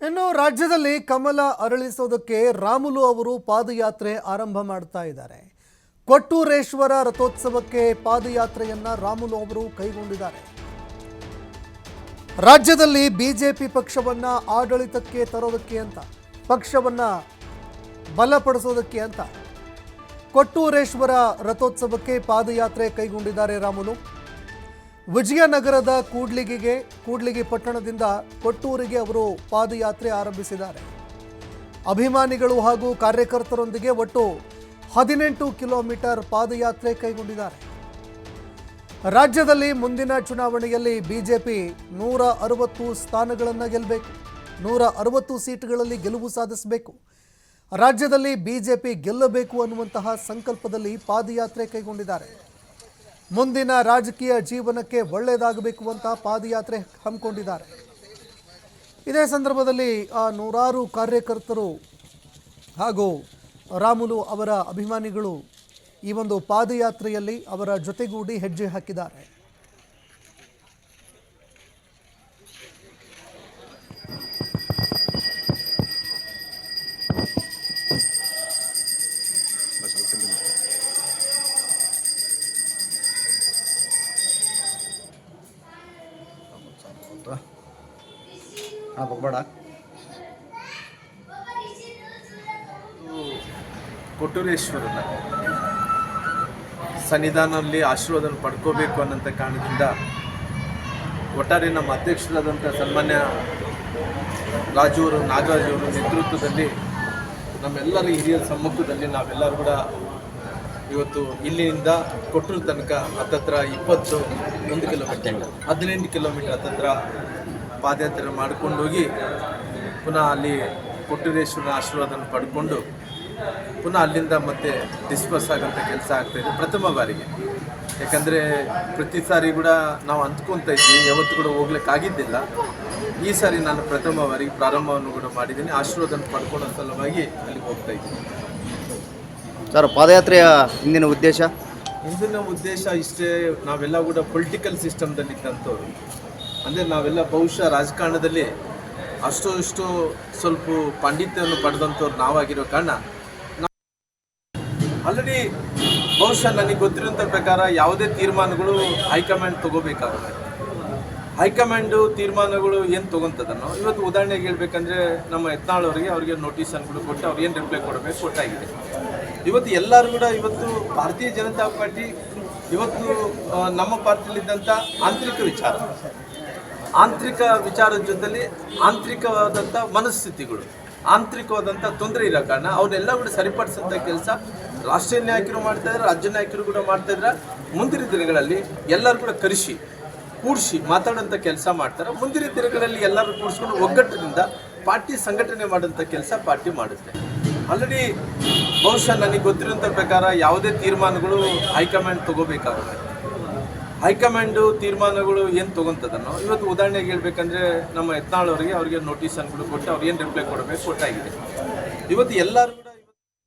ಇನ್ನು ರಾಜ್ಯದಲ್ಲಿ ಕಮಲ ಅರಳಿಸೋದಕ್ಕೆ ರಾಮುಲು ಅವರು ಪಾದಯಾತ್ರೆ ಆರಂಭ ಮಾಡ್ತಾ ಇದ್ದಾರೆ. ಕೊಟ್ಟೂರೇಶ್ವರ ರಥೋತ್ಸವಕ್ಕೆ ಪಾದಯಾತ್ರೆಯನ್ನ ರಾಮುಲು ಅವರು ಕೈಗೊಂಡಿದ್ದಾರೆ. ರಾಜ್ಯದಲ್ಲಿ ಬಿಜೆಪಿ ಪಕ್ಷವನ್ನ ಆಡಳಿತಕ್ಕೆ ತರೋದಕ್ಕೆ ಅಂತ, ಪಕ್ಷವನ್ನ ಬಲಪಡಿಸೋದಕ್ಕೆ ಅಂತ ಕೊಟ್ಟೂರೇಶ್ವರ ರಥೋತ್ಸವಕ್ಕೆ ಪಾದಯಾತ್ರೆ ಕೈಗೊಂಡಿದ್ದಾರೆ ರಾಮುಲು. ವಿಜಯನಗರದ ಕೂಡ್ಲಿಗಿ ಪಟ್ಟಣದಿಂದ ಕೊಟ್ಟೂರಿಗೆ ಅವರು ಪಾದಯಾತ್ರೆ ಆರಂಭಿಸಿದ್ದಾರೆ. ಅಭಿಮಾನಿಗಳು ಹಾಗೂ ಕಾರ್ಯಕರ್ತರೊಂದಿಗೆ ಒಟ್ಟು 18 ಕಿಲೋಮೀಟರ್ ಪಾದಯಾತ್ರೆ ಕೈಗೊಂಡಿದ್ದಾರೆ. ರಾಜ್ಯದಲ್ಲಿ ಮುಂದಿನ ಚುನಾವಣೆಯಲ್ಲಿ ಬಿಜೆಪಿ 160 ಸ್ಥಾನಗಳನ್ನು ಗೆಲ್ಲಬೇಕು, 160 ಸೀಟ್ಗಳಲ್ಲಿ ಗೆಲುವು ಸಾಧಿಸಬೇಕು, ರಾಜ್ಯದಲ್ಲಿ ಬಿಜೆಪಿ ಗೆಲ್ಲಬೇಕು ಅನ್ನುವಂತಹ ಸಂಕಲ್ಪದಲ್ಲಿ ಪಾದಯಾತ್ರೆ ಕೈಗೊಂಡಿದ್ದಾರೆ. ಮುಂದಿನ ರಾಜಕೀಯ ಜೀವನಕ್ಕೆ ಒಳ್ಳೆಯದಾಗಬೇಕು ಅಂತ ಪಾದಯಾತ್ರೆ ಹಮ್ಮಿಕೊಂಡಿದ್ದಾರೆ. ಇದೇ ಸಂದರ್ಭದಲ್ಲಿ ನೂರಾರು ಕಾರ್ಯಕರ್ತರು ಹಾಗೂ ರಾಮುಲು ಅವರ ಅಭಿಮಾನಿಗಳು ಈ ಒಂದು ಪಾದಯಾತ್ರೆಯಲ್ಲಿ ಅವರ ಜೊತೆಗೂಡಿ ಹೆಜ್ಜೆ ಹಾಕಿದ್ದಾರೆ. ಕೊಟ್ಟೂರೇಶ್ವರನ ಸನ್ನಿಧಾನದಲ್ಲಿ ಆಶೀರ್ವಾದ ಪಡ್ಕೋಬೇಕು ಅನ್ನೋಂಥ ಕಾರಣದಿಂದ ಒಟ್ಟಾರೆ ನಮ್ಮ ಅಧ್ಯಕ್ಷರಾದಂಥ ಸನ್ಮಾನ್ಯ ನಾಗರಾಜ್ ಅವರು ನೇತೃತ್ವದಲ್ಲಿ ನಮ್ಮೆಲ್ಲರ ಹಿರಿಯರ ಸಮ್ಮುಖದಲ್ಲಿ ನಾವೆಲ್ಲರೂ ಕೂಡ ಇವತ್ತು ಇಲ್ಲಿಂದ ಕೊಟ್ಟೂರು ತನಕ ಹತ್ತತ್ರ 21 ಕಿಲೋಮೀಟರ್ 18 ಕಿಲೋಮೀಟರ್ ಹತ್ತತ್ರ ಪಾದಯಾತ್ರೆ ಮಾಡ್ಕೊಂಡು ಹೋಗಿ ಪುನಃ ಅಲ್ಲಿ ಕೊಟ್ಟೂರೇಶ್ವರನ ಆಶೀರ್ವಾದನ ಪಡ್ಕೊಂಡು ಪುನಃ ಅಲ್ಲಿಂದ ಮತ್ತೆ ಡಿಸ್ಪರ್ಸ್ ಆಗೋಂಥ ಕೆಲಸ ಆಗ್ತಾಯಿದೆ ಪ್ರಥಮ ಬಾರಿಗೆ. ಯಾಕಂದರೆ ಪ್ರತಿ ಸಾರಿ ಕೂಡ ನಾವು ಅಂದ್ಕೊತಾ ಇದ್ವಿ, ಯಾವತ್ತೂ ಕೂಡ ಹೋಗ್ಲಿಕ್ಕಾಗಿದ್ದಿಲ್ಲ. ಈ ಸಾರಿ ನಾನು ಪ್ರಥಮ ಬಾರಿಗೆ ಪ್ರಾರಂಭವನ್ನು ಕೂಡ ಮಾಡಿದ್ದೀನಿ. ಆಶೀರ್ವಾದನ ಪಡ್ಕೊಳ್ಳೋ ಸಲುವಾಗಿ ಅಲ್ಲಿಗೆ ಹೋಗ್ತಾ ಇದ್ದೀನಿ. ಸರ್, ಪಾದಯಾತ್ರೆಯ ಹಿಂದಿನ ಉದ್ದೇಶ ಇಷ್ಟೇ, ನಾವೆಲ್ಲ ಕೂಡ ಪೊಲಿಟಿಕಲ್ ಸಿಸ್ಟಮ್ದಲ್ಲಿ ಇದ್ದಂಥವ್ರು. ಅಂದರೆ ನಾವೆಲ್ಲ ಬಹುಶಃ ರಾಜಕಾರಣದಲ್ಲಿ ಅಷ್ಟು ಸ್ವಲ್ಪ ಪಾಂಡಿತ್ಯವನ್ನು ಪಡೆದಂಥವ್ರು ನಾವಾಗಿರೋ ಕಾರಣ ಆಲ್ರೆಡಿ ಬಹುಶಃ ನನಗೆ ಗೊತ್ತಿರೋಂಥ ಪ್ರಕಾರ ಯಾವುದೇ ತೀರ್ಮಾನಗಳು ಹೈಕಮಾಂಡ್ ತೊಗೋಬೇಕಾಗುತ್ತೆ. ಹೈಕಮಾಂಡು ತೀರ್ಮಾನಗಳು ಏನು ತೊಗೊತದನೋ ಇವತ್ತು ಉದಾಹರಣೆಗೆ ಹೇಳ್ಬೇಕಂದ್ರೆ ನಮ್ಮ ಯತ್ನಾಳ್ ಅವ್ರಿಗೆ ನೋಟಿಸನ್ನು ಕೊಟ್ಟು ಅವ್ರು ಏನು ರಿಪ್ಲೈ ಕೊಡಬೇಕು ಕೊಟ್ಟಾಗಿದೆ. ಇವತ್ತು ಎಲ್ಲರೂ ಕೂಡ ಇವತ್ತು ಭಾರತೀಯ ಜನತಾ ಪಾರ್ಟಿ ಇವತ್ತು ನಮ್ಮ ಪಾರ್ಟಿಯಲ್ಲಿದ್ದಂಥ ಆಂತರಿಕ ವಿಚಾರದ ಜೊತೆಲಿ ಆಂತರಿಕವಾದಂಥ ಮನಸ್ಥಿತಿಗಳು, ಆಂತರಿಕವಾದಂಥ ತೊಂದರೆ ಇರೋ ಕಾರಣ ಅವನ್ನೆಲ್ಲ ಕೂಡ ಸರಿಪಡಿಸೋಂಥ ಕೆಲಸ ರಾಷ್ಟ್ರೀಯ ನಾಯಕರು ಮಾಡ್ತಾಯಿದ್ದಾರೆ, ರಾಜ್ಯ ನಾಯಕರು ಕೂಡ ಮಾಡ್ತಾಯಿದ್ದಾರೆ. ಮುಂದಿನ ದಿನಗಳಲ್ಲಿ ಎಲ್ಲರೂ ಕೂಡ ಕೂಡಿಸಿ ಮಾತಾಡೋಂಥ ಕೆಲಸ ಮಾಡ್ತಾರೆ. ಮುಂದಿನ ದಿನಗಳಲ್ಲಿ ಎಲ್ಲರೂ ಕೂಡಿಸ್ಕೊಂಡು ಒಗ್ಗಟ್ಟಿನಿಂದ ಪಾರ್ಟಿ ಸಂಘಟನೆ ಮಾಡೋಂಥ ಕೆಲಸ ಪಾರ್ಟಿ ಮಾಡುತ್ತೆ. ಆಲ್ರೆಡಿ ಬಹುಶಃ ನನಗೆ ಗೊತ್ತಿರೋಂಥ ಪ್ರಕಾರ ಯಾವುದೇ ತೀರ್ಮಾನಗಳು ಹೈಕಮಾಂಡ್ ತೊಗೋಬೇಕಾಗುತ್ತೆ. ಹೈಕಮಾಂಡು ತೀರ್ಮಾನಗಳು ಏನು ತೊಗೊತದನೋ ಇವತ್ತು ಉದಾಹರಣೆಗೆ ಹೇಳ್ಬೇಕಂದ್ರೆ ನಮ್ಮ ಯತ್ನಾಳ್ ಅವ್ರಿಗೆ ನೋಟಿಸನ್ನು ಕೊಟ್ಟು ಅವ್ರು ಏನು ರಿಪ್ಲೈ ಕೊಡಬೇಕು ಕೊಟ್ಟಾಗಿದೆ. ಇವತ್ತು ಎಲ್ಲರೂ